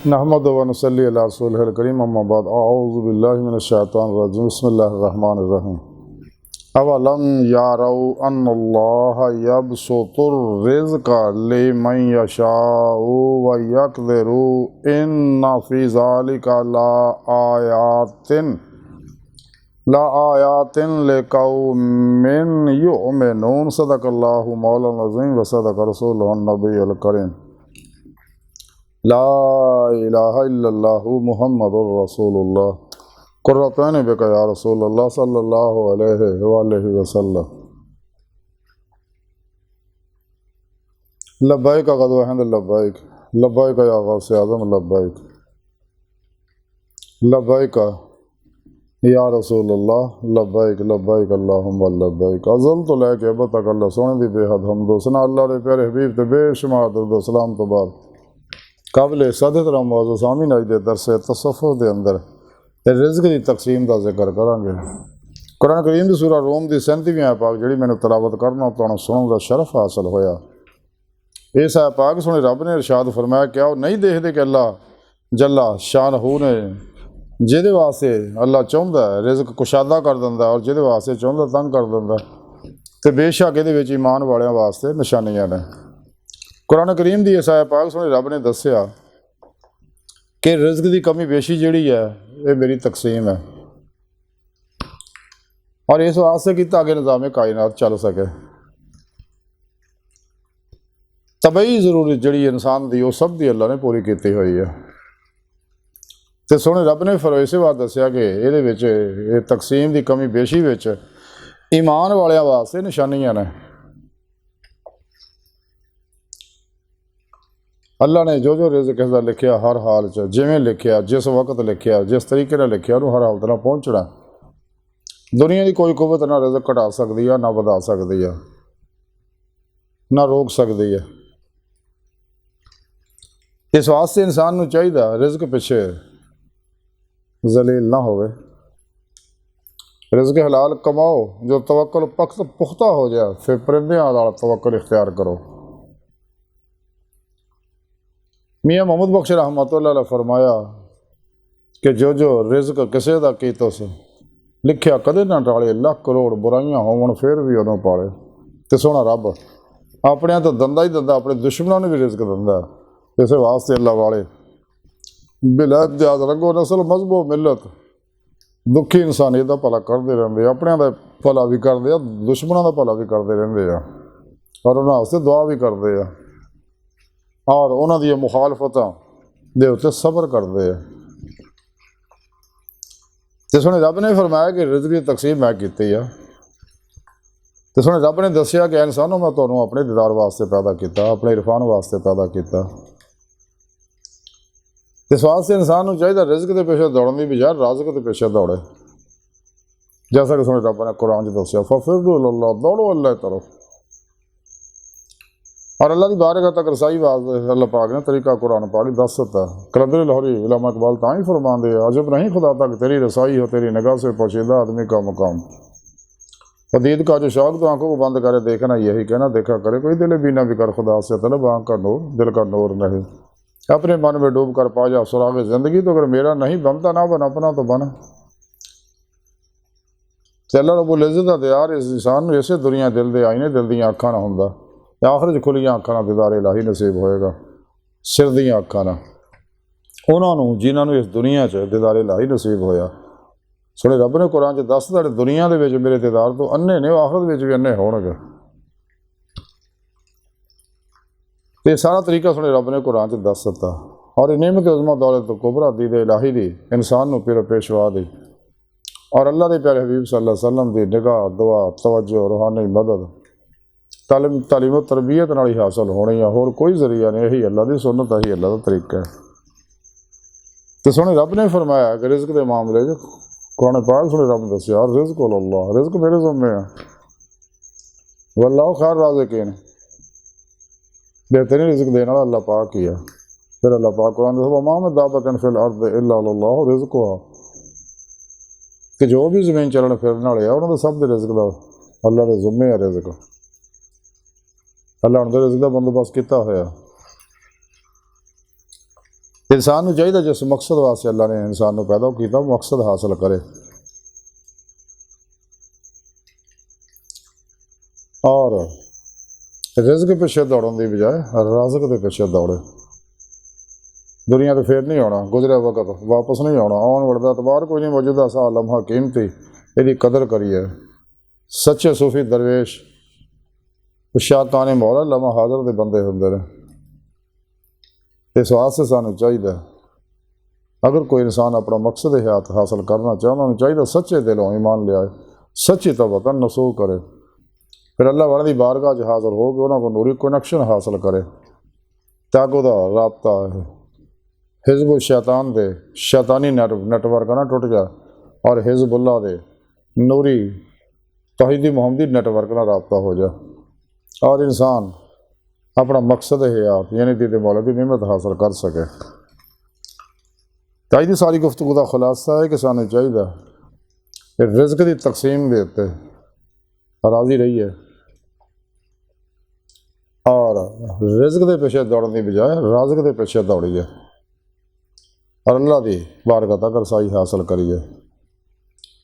नहमदु व नसल्ली अला रसूलिहिल करीम अम्मा बाद अऊज़ु बिल्लाहि मिनश शैतानिर रजीम बिस्मिल्लाहिर रहमानिर रहीम अवलम यारौ अन्नल्लाह यबसुतुर रिज़्क़ लिमन यशाउ व यक़दिरु इन्ना फ़ी ज़ालिका लाआयातिन लिक़ौमिन युमिनून सदक़ल्लाहु मौलाना अज़ीम व सदक़ रसूलुहुन नबियुल करीम ला इलाहा इल्लल्लाहु मुहम्मदुर रसूलुल्लाह कुर्रतैन बिका या रसूलल्लाह सल्लल्लाहु अलैहि वसल्लम लब्बैक गदवा हिंद लब्बैक लब्बैक या गौसे आज़म लब्बैक लब्बैक या रसूलल्लाह लब्बैक लब्बैक अल्लाहुम्मा लब्बैक अज़ल तो लैके अब तक अल्लाह सोने दी बेहद हमदो सना अल्लाह दे प्यारे हबीब ते बेशुमार दरूद सलाम तो बाद काबिल सदत मौजू सामी अज के दरस तसफ़ुफ़ के अंदर रिज़्क़ की तकसीम का जिक्र करांगे। कुरान करीम की सूरा रोम की 37वीं आयत पाक जी मैंने तलावत करना तो सुनने का शरफ हासिल होया। इस आयत पाक सुने रब ने इरशाद फरमाया क्या वो नहीं देखते कि अल्लाह जल्ला शानहू ने जिहदे वास्ते अल्लाह चाहुंदा है रिज़्क़ कुशादा कर दिंदा और जिहदे वास्ते चाहुंदा तंग कर दिंदा ते बेशक इहदे विच ईमान वालियां वास्ते निशानियां ने। कुरान करीम की इस आयत पाक सुने रब ने दस्सिया कि रिज़्क़ की कमी बेशी जिहड़ी है ये मेरी तकसीम है और इस वास्ते कि ताकि निज़ाम कायनात चल सके। तबई ज़रूरत जिहड़ी इंसान की वो सब की अल्लाह ने पूरी की हुई है। तो सोने रब ने फिर इस बात दस्सिया कि ये तकसीम की कमी बेशी विच ईमान वालियां वास्ते निशानियां ने। अल्लाह ने जो रिज़्क़ इसका लिखिया हर हाल च जिमें लिखिया जिस वक्त लिखिया जिस तरीके नाल लिखिया उन्होंने हर हालत नाल पहुँचना। दुनिया की कोई कुव्वत ना रिज़्क़ घटा सकती है ना वधा सकती है ना रोक सकती है। इस वास्ते इंसान को चाहिए रिज़्क़ पिछे जलील ना होवे। रिज़्क़ हलाल कमाओ जो तवक्कुल पुख्ता हो जाए फिर परिंदियां वाला तवक्कुल इख्तियार करो। मियाँ मोहम्मद बख्श रहमतुल्लाह अलैह फरमाया कि जो रिज़्क़ किसी का कीतो से लिखिया कदे ना टाले लाख करोड़ बुराइयां होवन फिर भी उदों पाले। तो सोना रब अपने तो दंदा ही दंदा अपने दुश्मनों ने भी रिज़्क़ दिंदा। इस वास्ते अल्लाह वाले बिलाद जात रंगो नस्ल मजहबो मिलत दुखी इंसानियत का भला करते रहते अपने का भला भी करते दुश्मनों का भला भी करते रहते और उन्होंने वास्ते दुआ भी करते और उन्होंने मुखालफतों के उत्ते सबर करते हैं। तो सुने रब ने फरमाया कि रिज़्क़ की तकसीम मैं की है। तो सुने रब ने दसिया कि इंसानों मैं तुहानूं अपने दीदार वास्ते पैदा किया अपने इरफान वास्ते पैदा किया। इस वास्ते इंसान को चाहिए रिज़्क़ के पीछे दौड़ने की बजाय राज़िक़ के पीछे दौड़े। जैसा कि सुने रब ने कुरान च दसिया फफ़िरु इलल्लाह दौड़ो अल्लाह तरफ और अल्लाह की बारगाह तक रसाई वास्ते अल्लाह पाक ने तरीका कुरान पाक दस दिता। कलंदर लाहौरी उलमा इकबाल तां ही फरमाते हैं अजब नहीं खुदा तक तेरी रसाई हो तेरी निगाह से पोशीदा आदमी का मुकाम। हदीद का जो शौक तो आंखों को बंद करे देखना यही कहना देखा करे कोई दिल बीना भी कर खुदा से तलब आँख का नूर दिल का नूर नहीं। अपने मन में डूब कर पा जा सुराग ज़िंदगी तो अगर मेरा नहीं बनता ना बन अपना तो बना। अल्लाह रब्बुल इज़्ज़त दा यार इस इंसान को इसे दुनिया दिल दे आईने दिल दी अखां ना हुंदा आखिर खुलियां अखां दीदार इलाही नसीब होएगा। सिर दियां अखां ना उन्होंने जिन्होंने इस दुनिया च दीदार इलाही नसीब होया। सुने रब ने कुरान च दस तुहाडे दुनिया दे विच मेरे दीदार तो अन्ने ने आखिरत विच भी अन्ने होणगे। ये सारा तरीका सुने रब ने कुरान च दस दिता और नेमत उज़मा दौलत कुबरा दी दे इलाही दी इंसान को फिर पेशवा दी और अल्लाह के प्यारे हबीब सल्लल्लाहु अलैहि वसल्लम की निगाह दुआ तवज्जो रूहानी मदद तालीम तरबियत नाल ही हासिल होनी है। होर कोई जरिया नहीं यही अल्लाह की सुन्नत यही अल्लाह का तरीका है। तो सुने रब ने फरमाया कि रिज़्क़ के मामले कुरान पाक सुने रब ने दसिया रिज़्क़ अल्लाह रिज़्क़ मेरे ज़िम्मे है वल्लाहु खैर राज़िक़ीन बेहतरीन रिज़्क़ देने वाला अल्लाह पाक ही है। फिर अल्लाह पाक कुरान मा मिन दाब्बतिन फिल अर्दि इल्ला अल्लाहु रिज़्क़ुहा कि जो भी ज़मीन चलन फिरने वाले उन्होंने सब के रिज़्क़ का अल्लाह के ज़िम्मे है। रिज़्क़ अल्लाह उन्होंने रिज़्क़ का बंदोबस्त किया होया। इंसान को चाहिए जिस मकसद वास्ते अल्लाह ने इंसान को पैदा किया मकसद हासिल करे और रिज़्क पिछे दौड़न की बजाय राज़िक के पिछे दौड़े। दुनिया तो फिर नहीं आना, गुजरे वक्त वापस नहीं आना, आने वाला एतबार कोई नहीं, मौजूदा सा लम्हा कीमती, यदि कदर करिए। सच्चे सूफी दरवेश शैतान मौला लम्हा हाज़र के बंदे होंगे ने। इस वास्ते सानू चाहिए अगर कोई इंसान अपना मकसद हयात हासिल करना चाहता उन्होंने चाहिए सच्चे दिलों ईमान लिया, सच्ची तवक्कुल नसूह करे, फिर अल्लाह वाले की बारगाह च हाज़िर हो के उन्होंने नूरी कनैक्शन हासिल करे ताकि वह राबता है हिज़्ब शैतान दे शैतानी नेटवर्क ना टुट जाए और हिज़्बुल्लाह दे नूरी तौहीदी मुहम्मदी नेटवर्क ना राबता हो जाए और इंसान अपना मकसद हयात यानी दीद मौला की नियमत हासिल कर सके। ताई दी सारी गुफ्तगू का खुलासा है कि सानू चाहिए कि रिज़्क की तकसीम के उत्ते राज़ी रहिए और रिज़्क के पिछे दौड़ने की बजाय राज़िक के पिछे दौड़िए और अल्लाह की बारगाह तक रसाई हासिल करिए।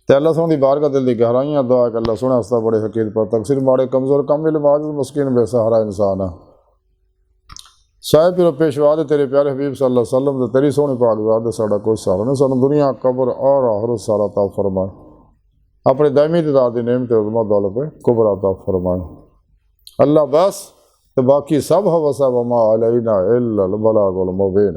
तो अल्लाह सोहनी की बारगाह दिल की गहराइयाँ दुआ कि अल्लाह सोहना अस्ता बड़े हकीर पर तकसीर माड़े कमज़ोर कम इल्म मुस्किन बेसहारा इंसान है। साहिब पिरो पेशवा दे तेरे प्यारे हबीब सल्लल्लाहु अलैहि वसल्लम दे तेरी सोहनी पाक ज़ात दे साडा कोई सहारा नहीं, सानू दुनिया कब्र और आखिरत सारा अता फरमाए, अपने दायमी दिदार दी नेमत उज़्मा दौलत कुबरा अता फरमाए। अल्लाह बस तो बाकी सब हवसा वमा अलैना इल्लल बलागुल मुबीन।